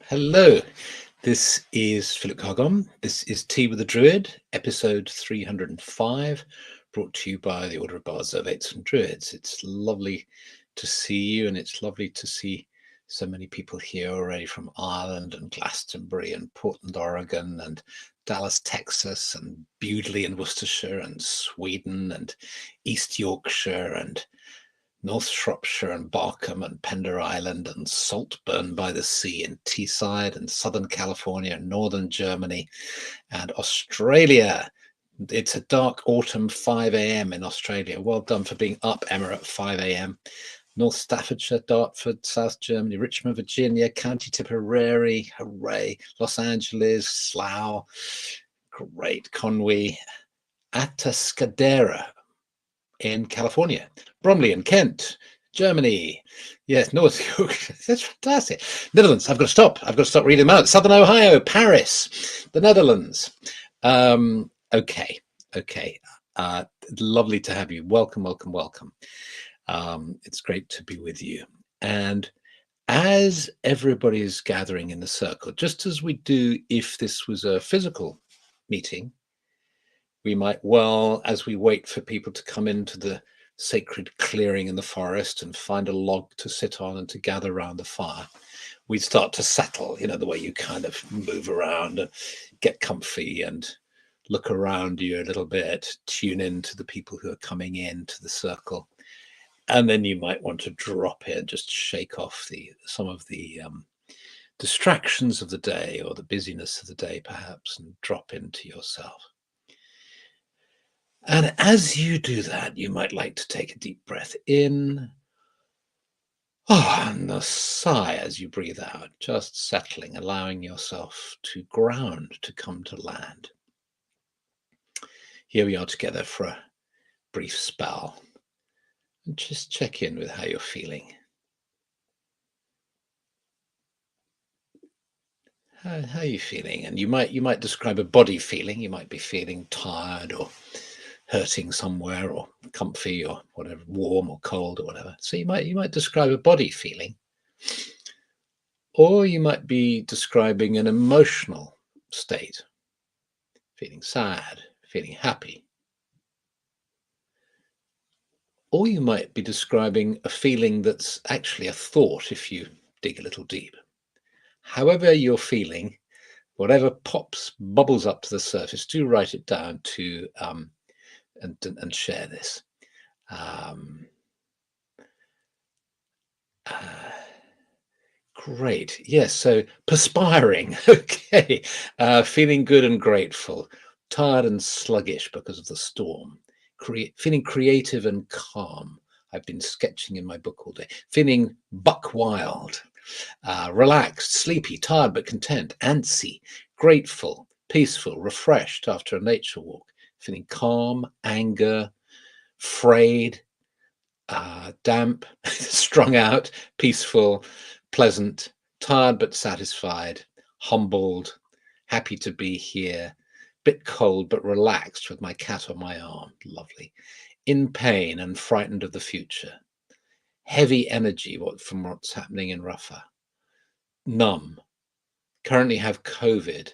Hello. This is Philip Cargom. This is Tea with the Druid, episode 305, brought to you by the Order of Bards, Servates and Druids. It's lovely to see you, and it's lovely to see so many people here already from Ireland and Glastonbury and Portland, Oregon, and Dallas, Texas, and Bewdley and Worcestershire, and Sweden, and East Yorkshire, and North Shropshire and Barkham and Pender Island and Saltburn by the Sea and Teesside and Southern California and Northern Germany and Australia. It's a dark autumn 5 a.m. in Australia. Well done for being up, Emma, at 5 a.m. North Staffordshire, Dartford, South Germany, Richmond, Virginia, County Tipperary, hooray, Los Angeles, Slough, great, Conwy, Atascadero in California, Bromley in Kent, Germany, yes, North Yorkshire, that's fantastic. Netherlands, I've got to stop reading them out. Southern Ohio, Paris, the Netherlands. Okay. Lovely to have you. Welcome. It's great to be with you. And as everybody is gathering in the circle, just as we do if this was a physical meeting, we might well, as we wait for people to come into the sacred clearing in the forest and find a log to sit on and to gather around the fire, we start to settle, the way you kind of move around and get comfy and look around you a little bit, tune in to the people who are coming into the circle. And then you might want to drop in, just shake off some of the distractions of the day or the busyness of the day, perhaps, and drop into yourself. And as you do that, you might like to take a deep breath in. And a sigh as you breathe out, just settling, allowing yourself to ground, to come to land. Here we are together for a brief spell. And just check in with how you're feeling. How are you feeling? And you might describe a body feeling. You might be feeling tired or hurting somewhere, or comfy, or whatever, warm or cold or whatever. So you might describe a body feeling, or you might be describing an emotional state, feeling sad, feeling happy, or you might be describing a feeling that's actually a thought if you dig a little deep. However you're feeling, whatever bubbles up to the surface, do write it down to and share this. Great. Yes. So perspiring. Okay. Feeling good and grateful. Tired and sluggish because of the storm. Feeling creative and calm. I've been sketching in my book all day. Feeling buck wild. Relaxed, sleepy, tired but content. Antsy, grateful, peaceful, refreshed after a nature walk. Feeling calm, anger, frayed, damp, strung out, peaceful, pleasant, tired but satisfied, humbled, happy to be here, bit cold but relaxed with my cat on my arm, lovely, in pain and frightened of the future, heavy energy from what's happening in Rafah, numb, currently have COVID,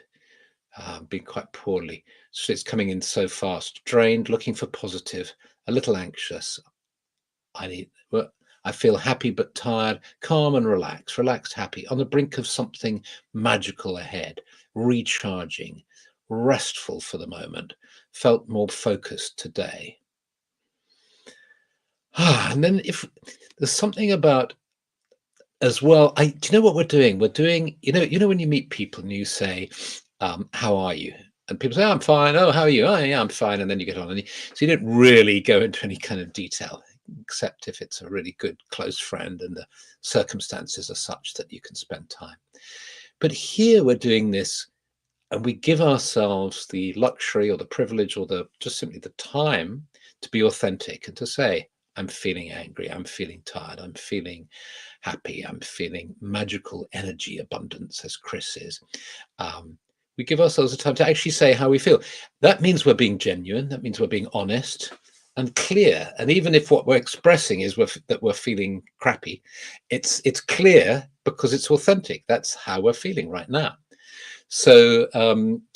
been quite poorly, so it's coming in so fast, drained, looking for positive, a little anxious. I feel happy but tired, calm and relaxed, happy, on the brink of something magical ahead, recharging, restful for the moment, felt more focused today. And then if there's something about as well, do you know what we're doing? We're doing, when you meet people and you say, how are you? And people say, oh, I'm fine. Oh, how are you? Oh, yeah, I'm fine. And then you get on. So you don't really go into any kind of detail, except if it's a really good close friend and the circumstances are such that you can spend time. But here we're doing this, and we give ourselves the luxury or the privilege or just simply the time to be authentic and to say, I'm feeling angry, I'm feeling tired, I'm feeling happy, I'm feeling magical energy abundance, as Chris is. We give ourselves the time to actually say how we feel. That means we're being genuine. That means we're being honest and clear. And even if what we're expressing is that we're feeling crappy, it's clear because it's authentic. That's how we're feeling right now. So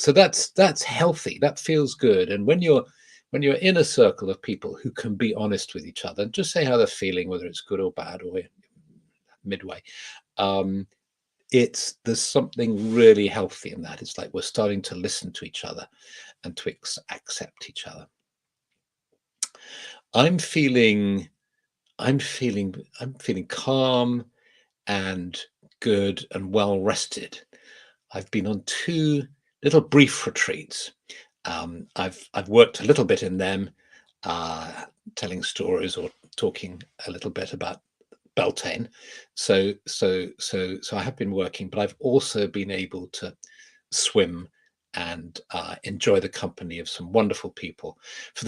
that's healthy. That feels good. And when you're in a circle of people who can be honest with each other, just say how they're feeling, whether it's good or bad or midway. There's something really healthy in that. It's like we're starting to listen to each other and to accept each other. I'm feeling calm and good and well rested. I've been on 2 little brief retreats. I've worked a little bit in them, telling stories or talking a little bit about Beltane. So I have been working, but I've also been able to swim and enjoy the company of some wonderful people. For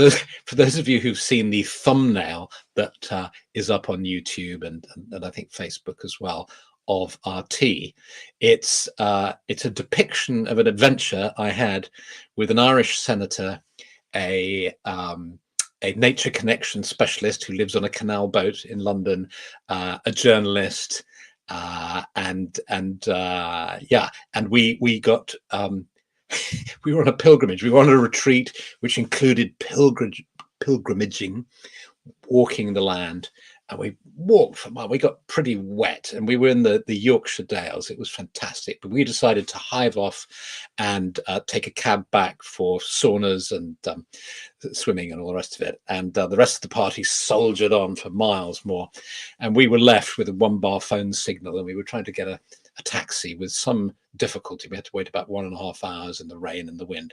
those of you who've seen the thumbnail that is up on YouTube and I think Facebook as well of our tea, it's a depiction of an adventure I had with an Irish senator, a nature connection specialist who lives on a canal boat in London, a journalist, and we got we were on a pilgrimage. We were on a retreat which included pilgrimaging, walking the land, and we walked for a while. We got pretty wet, and we were in the Yorkshire Dales. It was fantastic, but we decided to hive off and take a cab back for saunas and swimming and all the rest of it. And the rest of the party soldiered on for miles more, and we were left with a 1-bar phone signal, and we were trying to get a taxi with some difficulty. We had to wait about 1.5 hours in the rain and the wind,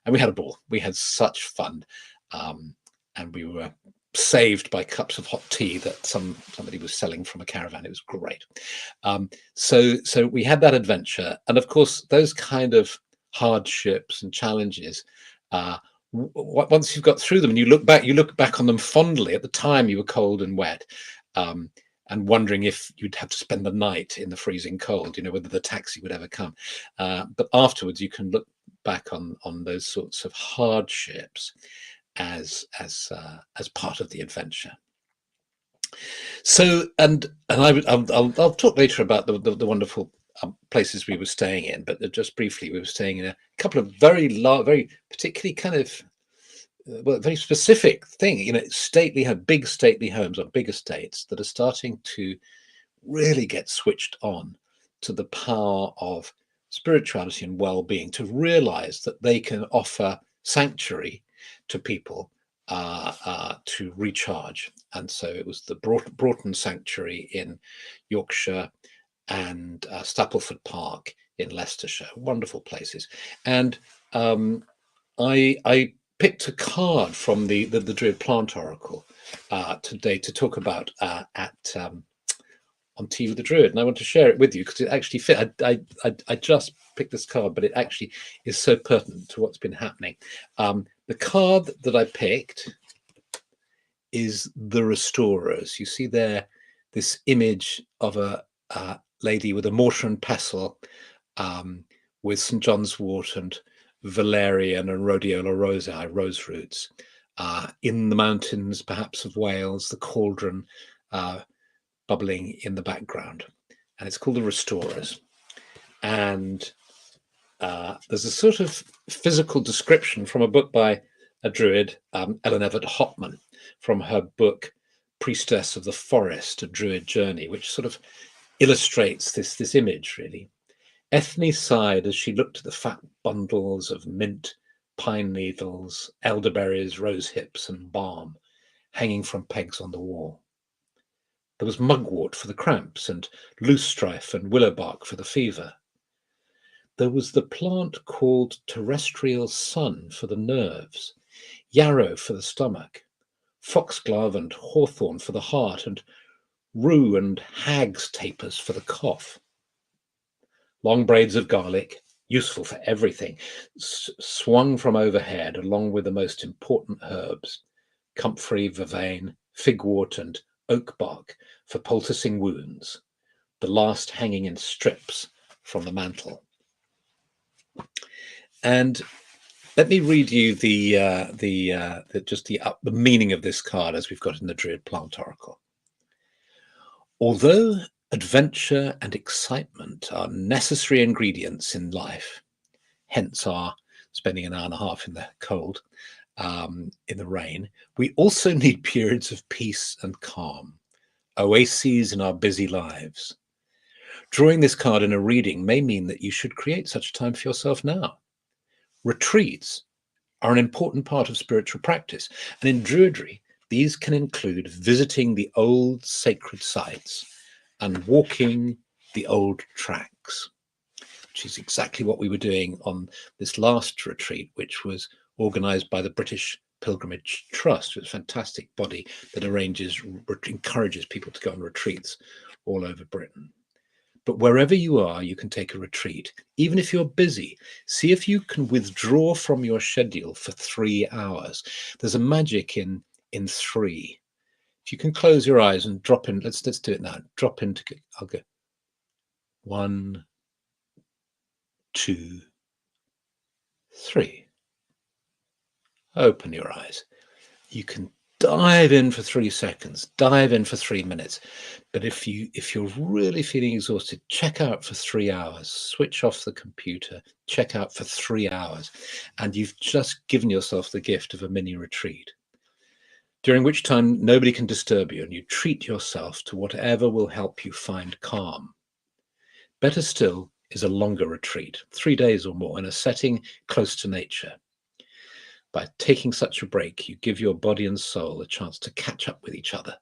and we had a ball. We had such fun, and we were saved by cups of hot tea that somebody was selling from a caravan. It was great. So we had that adventure, and of course those kind of hardships and challenges, once you've got through them and you look back on them fondly. At the time you were cold and wet, and wondering if you'd have to spend the night in the freezing cold, whether the taxi would ever come, but afterwards you can look back on those sorts of hardships as part of the adventure. So and I'll talk later about the wonderful places we were staying in, but just briefly, we were staying in a couple of very particularly kind of very specific thing, big stately homes on big estates that are starting to really get switched on to the power of spirituality and well-being, to realize that they can offer sanctuary to people to recharge. And so it was the Broughton Sanctuary in Yorkshire and Stapleford Park in Leicestershire. Wonderful places. And I picked a card from the Druid Plant Oracle today to talk about on Tea with the Druid, and I want to share it with you because it actually fit. I just picked this card, but it actually is so pertinent to what's been happening. The card that I picked is the Restorers. You see there this image of a lady with a mortar and pestle, with St. John's wort and valerian and rhodiola rosae, rose roots, in the mountains, perhaps of Wales, the cauldron bubbling in the background, and it's called the Restorers. And there's a sort of physical description from a book by a Druid, Ellen Everett Hopman, from her book Priestess of the Forest, A Druid Journey, which sort of illustrates this image, really. Ethne sighed as she looked at the fat bundles of mint, pine needles, elderberries, rose hips, and balm hanging from pegs on the wall. There was mugwort for the cramps, and loosestrife and willow bark for the fever. There was the plant called terrestrial sun for the nerves, yarrow for the stomach, foxglove and hawthorn for the heart, and rue and hag's tapers for the cough. Long braids of garlic, useful for everything, swung from overhead along with the most important herbs, comfrey, vervain, figwort, and oak bark for poulticing wounds, the last hanging in strips from the mantle. And let me read you the meaning of this card as we've got in the Druid Plant Oracle. Although adventure and excitement are necessary ingredients in life, hence our spending an hour and a half in the cold, in the rain, we also need periods of peace and calm, oases in our busy lives. Drawing this card in a reading may mean that you should create such time for yourself now. Retreats are an important part of spiritual practice, and in Druidry, these can include visiting the old sacred sites and walking the old tracks, which is exactly what we were doing on this last retreat, which was organised by the British Pilgrimage Trust, which is a fantastic body that encourages people to go on retreats all over Britain. But wherever you are, you can take a retreat. Even if you're busy, see if you can withdraw from your schedule for 3 hours. There's a magic in 3. If you can close your eyes and drop in, let's do it now. Drop into, I'll go 1, 2, 3. Open your eyes. You can dive in for 3 seconds, dive in for 3 minutes. But if you're really feeling exhausted, check out for 3 hours, switch off the computer, check out for 3 hours, and you've just given yourself the gift of a mini retreat, during which time nobody can disturb you, and you treat yourself to whatever will help you find calm. Better still is a longer retreat, 3 days or more, in a setting close to nature. By taking such a break, you give your body and soul a chance to catch up with each other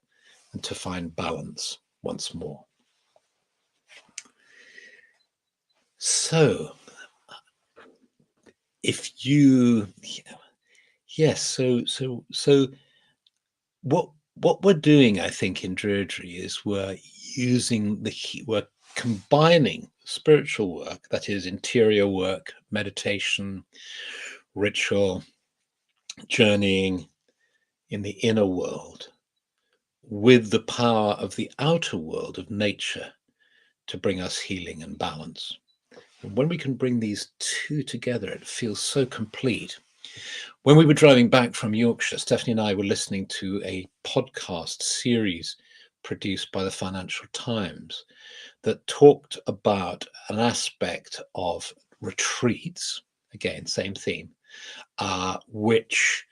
and to find balance once more. So, if you, yes, so what we're doing, I think, in Druidry is we're combining spiritual work, that is interior work, meditation, ritual, journeying in the inner world, with the power of the outer world of nature to bring us healing and balance. And when we can bring these two together, it feels so complete. When we were driving back from Yorkshire, Stephanie and I were listening to a podcast series produced by the Financial Times that talked about an aspect of retreats, again, same theme, which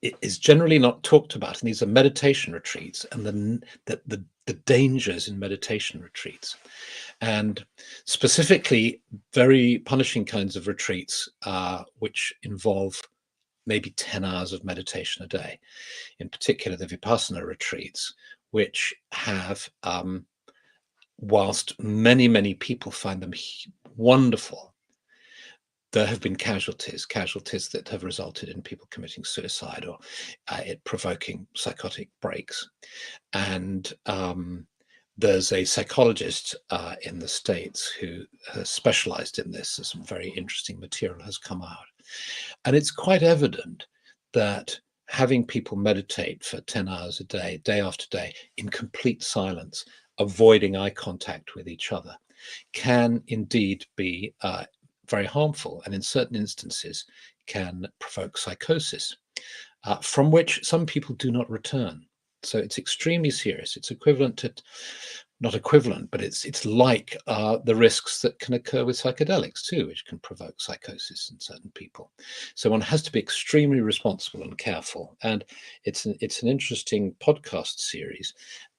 is generally not talked about. And these are meditation retreats, and the dangers in meditation retreats, and specifically very punishing kinds of retreats, which involve maybe 10 hours of meditation a day. In particular, the Vipassana retreats, which have, whilst many people find them wonderful, there have been casualties that have resulted in people committing suicide or it provoking psychotic breaks. And there's a psychologist in the States who has specialized in this. So some very interesting material has come out. And it's quite evident that having people meditate for 10 hours a day, day after day, in complete silence, avoiding eye contact with each other, can indeed be very harmful, and in certain instances can provoke psychosis, from which some people do not return. So it's extremely serious. It's equivalent to, not equivalent, but it's like the risks that can occur with psychedelics too, which can provoke psychosis in certain people. So one has to be extremely responsible and careful. And it's an interesting podcast series,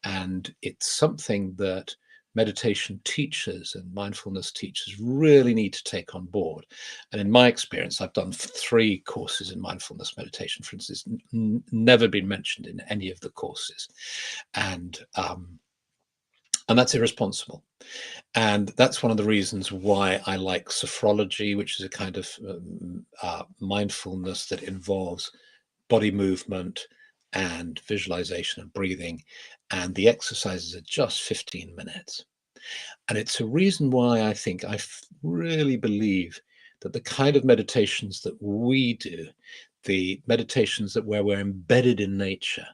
and it's something that meditation teachers and mindfulness teachers really need to take on board. And in my experience, I've done 3 courses in mindfulness meditation, for instance, never been mentioned in any of the courses. And that's irresponsible. And that's one of the reasons why I like sophrology, which is a kind of mindfulness that involves body movement and visualization and breathing. And the exercises are just 15 minutes. And it's a reason why I think I really believe that the kind of meditations that we do, the meditations that where we're embedded in nature,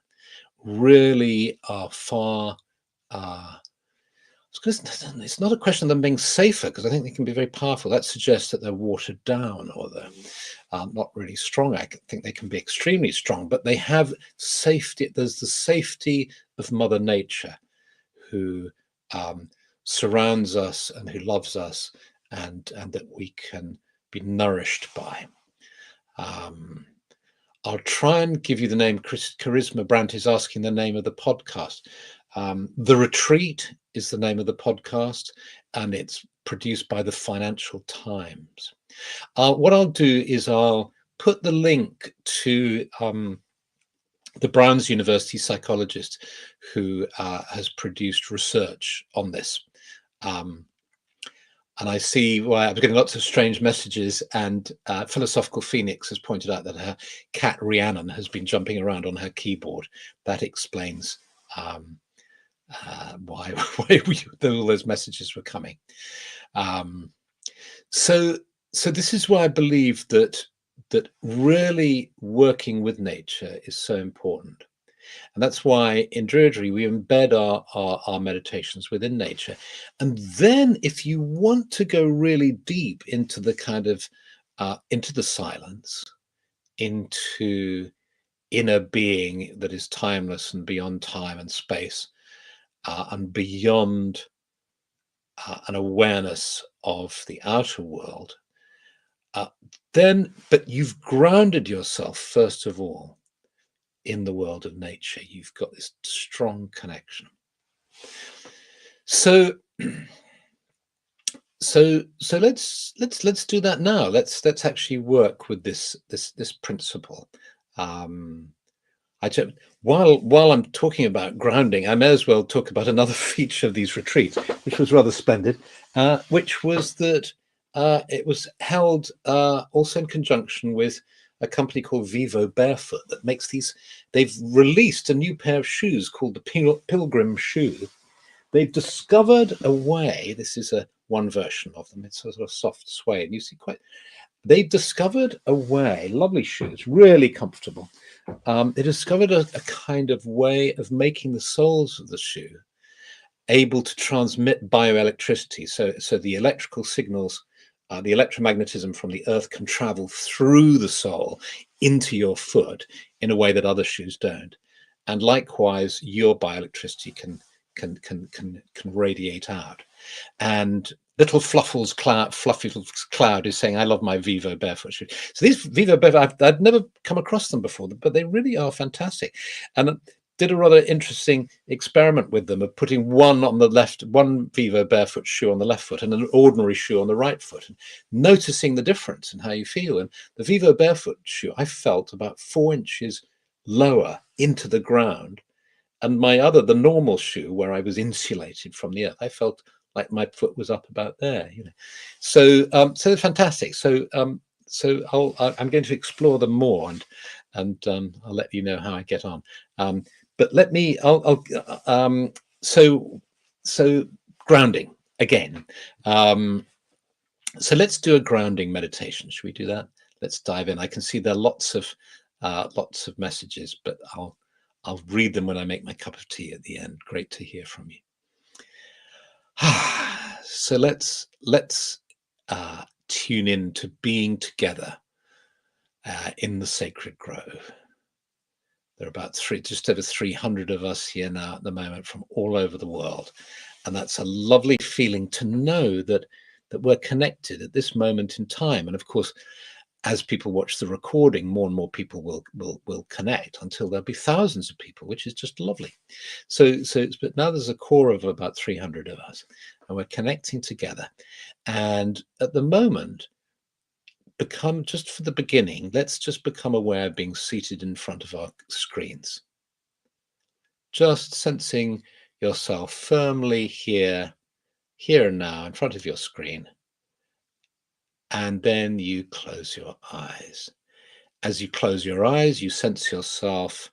really are far it's not a question of them being safer, because I think they can be very powerful. That suggests that they're watered down or they're not really strong. I think they can be extremely strong, but they have safety. There's the safety of Mother Nature, who surrounds us and who loves us, and that we can be nourished by. I'll try and give you the name. Charisma Brandt is asking the name of the podcast. The Retreat is the name of the podcast, and it's produced by the Financial Times. What I'll do is I'll put the link to the Brown's University psychologist who has produced research on this. And I see why I'm getting lots of strange messages, and Philosophical Phoenix has pointed out that her cat Rhiannon has been jumping around on her keyboard. That explains why all those messages were coming. So this is why I believe that really working with nature is so important. And that's why in Druidry we embed our meditations within nature. And then if you want to go really deep into the kind of into the silence, into inner being that is timeless and beyond time and space, and beyond an awareness of the outer world, but you've grounded yourself first of all in the world of nature. You've got this strong connection. So let's do that now. Let's actually work with this principle. While I'm talking about grounding, I may as well talk about another feature of these retreats, which was rather splendid, which was that it was held also in conjunction with a company called Vivo Barefoot that makes these. They've released a new pair of shoes called the Pilgrim shoe. They've discovered a way. This is one version of them. It's a sort of soft suede, and you see they've discovered a way. Lovely shoes, really comfortable. They discovered a kind of way of making the soles of the shoe able to transmit bioelectricity. So the electrical signals, the electromagnetism from the earth can travel through the sole into your foot in a way that other shoes don't. And likewise, your bioelectricity can radiate out. And little Fluffy Cloud is saying, I love my Vivo Barefoot shoes. So these Vivo Barefoot, I'd never come across them before, but they really are fantastic. And I did a rather interesting experiment with them of putting one on the left, one Vivo Barefoot shoe on the left foot and an ordinary shoe on the right foot, and noticing the difference in how you feel. And the Vivo Barefoot shoe, I felt about 4 inches lower into the ground. And the normal shoe, where I was insulated from the earth, I felt like my foot was up about there, So fantastic. So I'm going to explore them more, and I'll let you know how I get on. But let me. So grounding again. So let's do a grounding meditation. Should we do that? Let's dive in. I can see there are lots of messages, but I'll read them when I make my cup of tea at the end. Great to hear from you. So let's tune in to being together in the sacred grove. There are about just over 300 of us here now at the moment from all over the world, and that's a lovely feeling to know that we're connected at this moment in time. And of course, as people watch the recording, more and more people will connect until there'll be thousands of people, which is just lovely. But now there's a core of about 300 of us, and we're connecting together. And at the moment, just for the beginning, let's just become aware of being seated in front of our screens. Just sensing yourself firmly here and now in front of your screen. And then you close your eyes. As you close your eyes, you sense yourself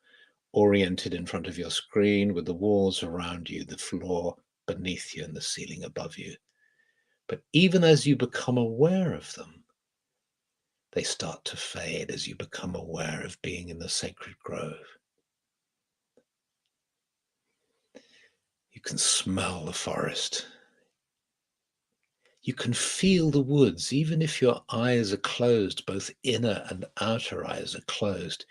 oriented in front of your screen with the walls around you, the floor beneath you, and the ceiling above you. But even as you become aware of them, they start to fade as you become aware of being in the sacred grove. You can smell the forest. You can feel the woods, even if your eyes are closed, both inner and outer eyes are closed.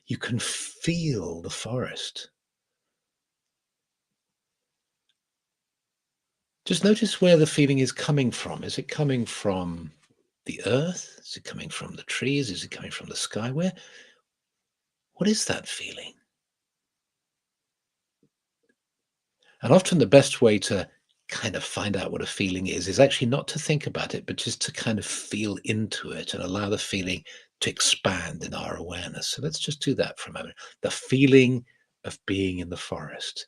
You can feel the forest. Just notice where the feeling is coming from. Is it coming from the earth? Is it coming from the trees? Is it coming from the sky? What is that feeling? And often the best way to kind of find out what a feeling is actually not to think about it, but just to kind of feel into it and allow the feeling to expand in our awareness. So let's just do that for a moment. The feeling of being in the forest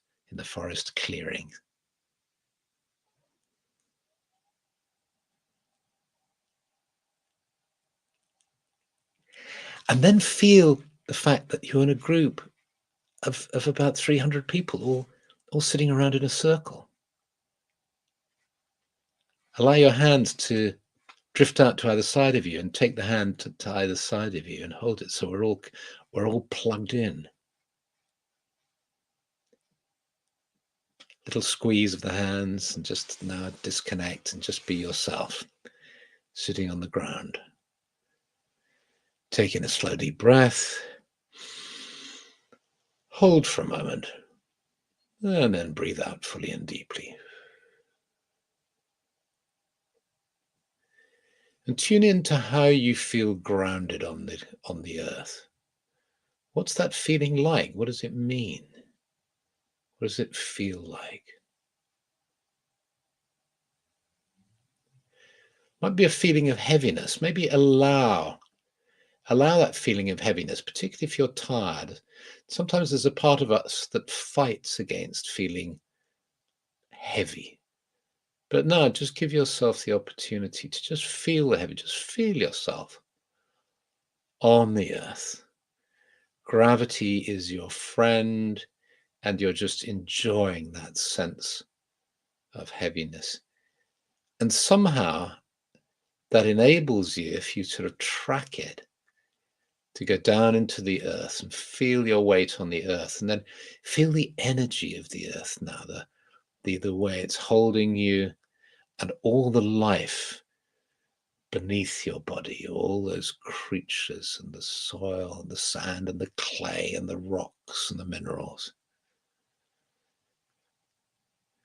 clearing. And then feel the fact that you're in a group of about 300 people all sitting around in a circle. Allow your hands to drift out to either side of you and take the hand to either side of you and hold it so we're all plugged in. Little squeeze of the hands and just now disconnect and just be yourself, sitting on the ground. Take in a slow deep breath. Hold for a moment and then breathe out fully and deeply. And tune into how you feel grounded on the earth. What's that feeling like? What does it mean? What does it feel like? Might be a feeling of heaviness. Maybe allow that feeling of heaviness, particularly if you're tired. Sometimes there's a part of us that fights against feeling heavy. But no, just give yourself the opportunity to just feel the heavy. Just feel yourself on the earth. Gravity is your friend, and you're just enjoying that sense of heaviness. And somehow that enables you, if you sort of track it, to go down into the earth and feel your weight on the earth, and then feel the energy of the earth now, the way it's holding you, and all the life beneath your body, all those creatures and the soil and the sand and the clay and the rocks and the minerals.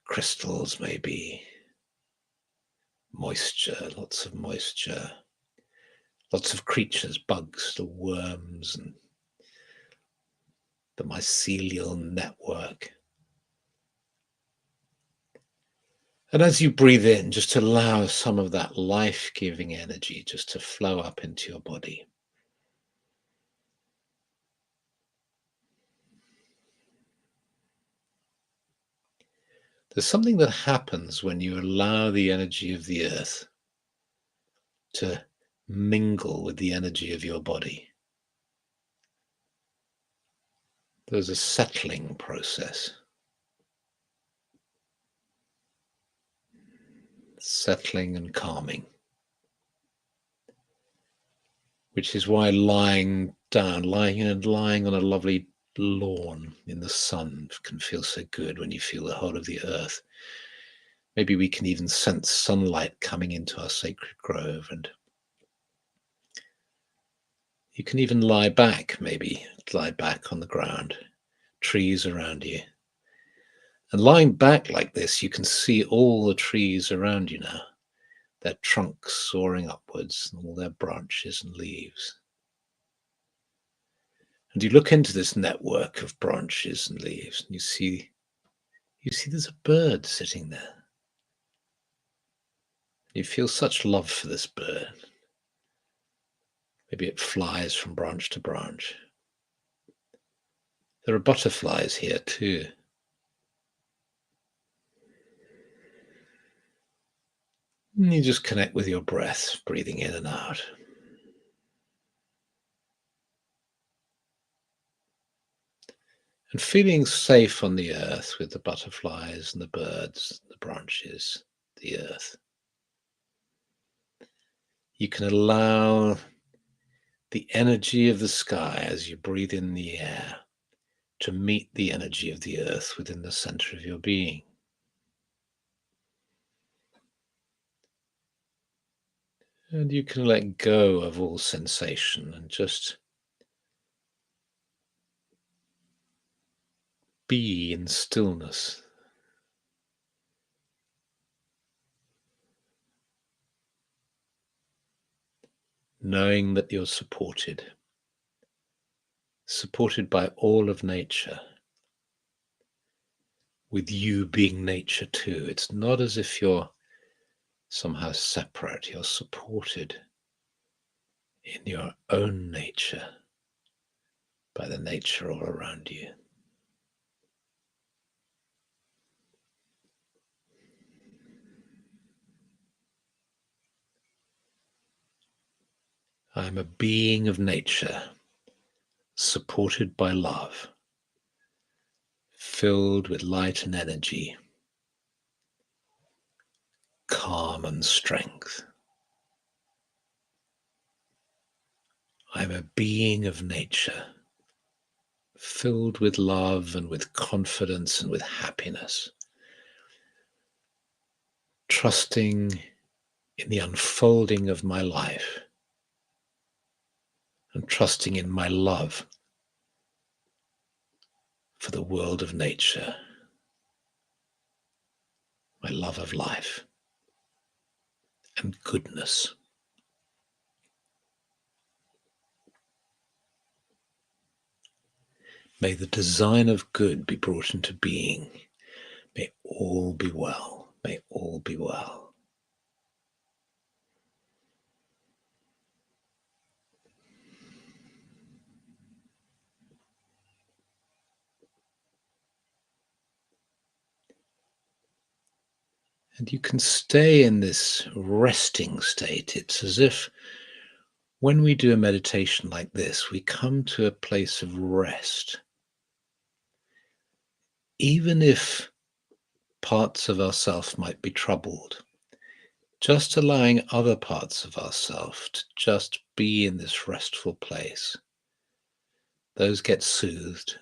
Crystals, maybe. Moisture, lots of moisture. Lots of creatures, bugs, the worms, and the mycelial network. And as you breathe in, just allow some of that life-giving energy just to flow up into your body. There's something that happens when you allow the energy of the earth to mingle with the energy of your body. There's a settling process. Settling and calming. Which is why lying on a lovely lawn in the sun can feel so good when you feel the whole of the earth. Maybe we can even sense sunlight coming into our sacred grove, and you can even lie back on the ground, trees around you. And lying back like this, you can see all the trees around you now. their trunks soaring upwards and all their branches and leaves. And you look into this network of branches and leaves, and you see there's a bird sitting there. You feel such love for this bird. Maybe it flies from branch to branch. There are butterflies here too. And you just connect with your breath, breathing in and out. And feeling safe on the earth with the butterflies and the birds, the branches, the earth. You can allow the energy of the sky as you breathe in the air to meet the energy of the earth within the center of your being. And you can let go of all sensation and just be in stillness. Knowing that you're supported by all of nature, with you being nature too. It's not as if you're somehow separate. You're supported in your own nature by the nature all around you. I'm a being of nature, supported by love, filled with light and energy, calm and strength. I'm a being of nature, filled with love and with confidence and with happiness, trusting in the unfolding of my life and trusting in my love for the world of nature, my love of life and goodness. May the design of good be brought into being. May all be well. May all be well. And you can stay in this resting state. It's as if when we do a meditation like this, we come to a place of rest. Even if parts of ourself might be troubled, just allowing other parts of ourself to just be in this restful place. Those get soothed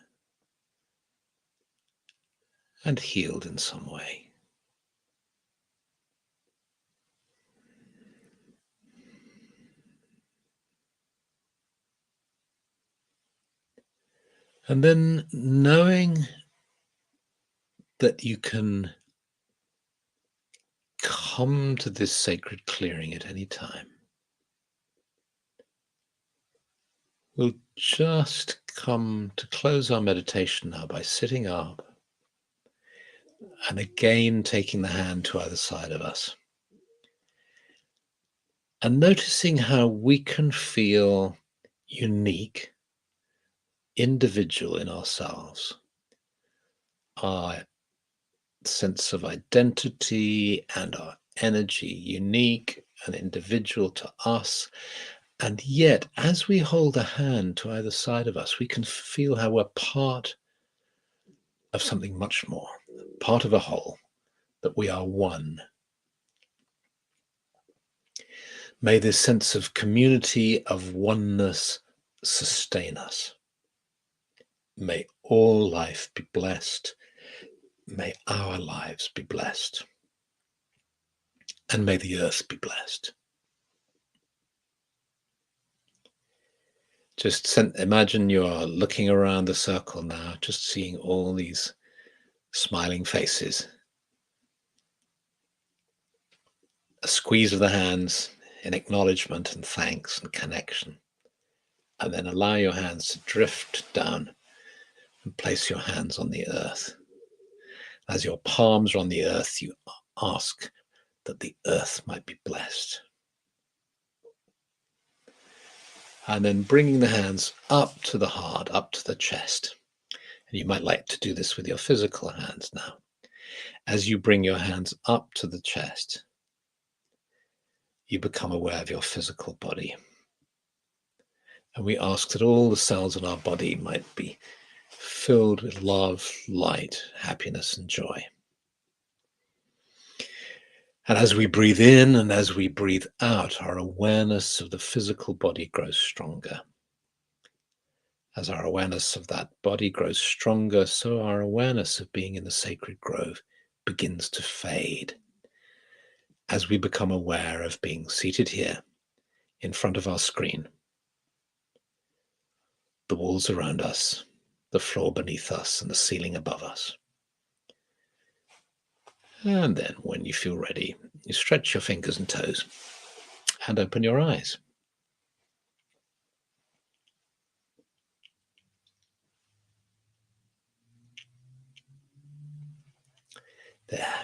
and healed in some way. And then knowing that you can come to this sacred clearing at any time, we'll just come to close our meditation now by sitting up and again taking the hand to either side of us and noticing how we can feel unique, individual in ourselves. Our sense of identity and our energy, unique and individual to us. And yet, as we hold a hand to either side of us, we can feel how we're part of something much more, part of a whole, that we are one. May this sense of community, of oneness, sustain us. May all life be blessed. May our lives be blessed. And may the earth be blessed. Just imagine you're looking around the circle now, just seeing all these smiling faces. a squeeze of the hands in acknowledgement and thanks and connection. And then allow your hands to drift down and place your hands on the earth. As your palms are on the earth, you ask that the earth might be blessed. And then bringing the hands up to the heart, up to the chest. And you might like to do this with your physical hands now. As you bring your hands up to the chest, you become aware of your physical body. And we ask that all the cells in our body might be filled with love, light, happiness, and joy. And as we breathe in and as we breathe out, our awareness of the physical body grows stronger. As our awareness of that body grows stronger, so our awareness of being in the sacred grove begins to fade. As we become aware of being seated here in front of our screen, the walls around us, the floor beneath us, and the ceiling above us. And then when you feel ready, you stretch your fingers and toes and open your eyes. There.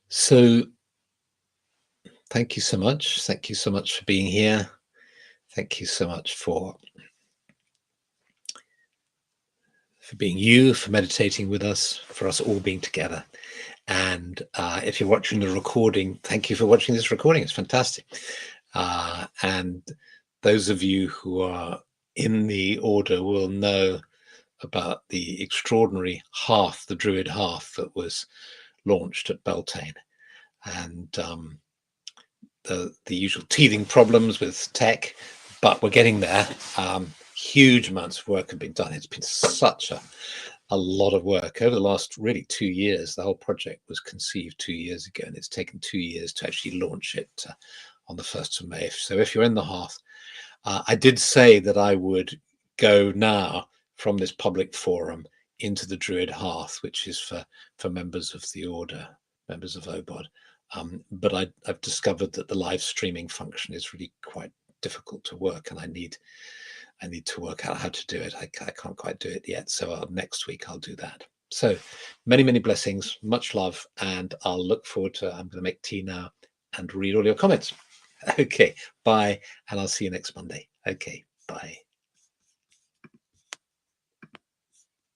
So thank you so much. Thank you so much for being here. Thank you so much for being you, for meditating with us, for us all being together. And if you're watching the recording, thank you for watching this recording. It's fantastic. And those of you who are in the order will know about the extraordinary hearth, the Druid hearth that was launched at Beltane. And the usual teething problems with tech, but we're getting there. Huge amounts of work have been done. It's been such a lot of work over the last really 2 years. The whole project was conceived 2 years ago, and it's taken 2 years to actually launch it on the 1st of May. So if you're in the hearth, I did say that I would go now from this public forum into the Druid hearth, which is for members of the order, members of OBOD. But I've discovered that the live streaming function is really quite difficult to work, and I need to work out how to do it. I can't quite do it yet. So next week I'll do that. So many, many blessings, much love, and I'll look forward to, I'm going to make tea now and read all your comments. Okay, bye. And I'll see you next Monday. Okay, bye.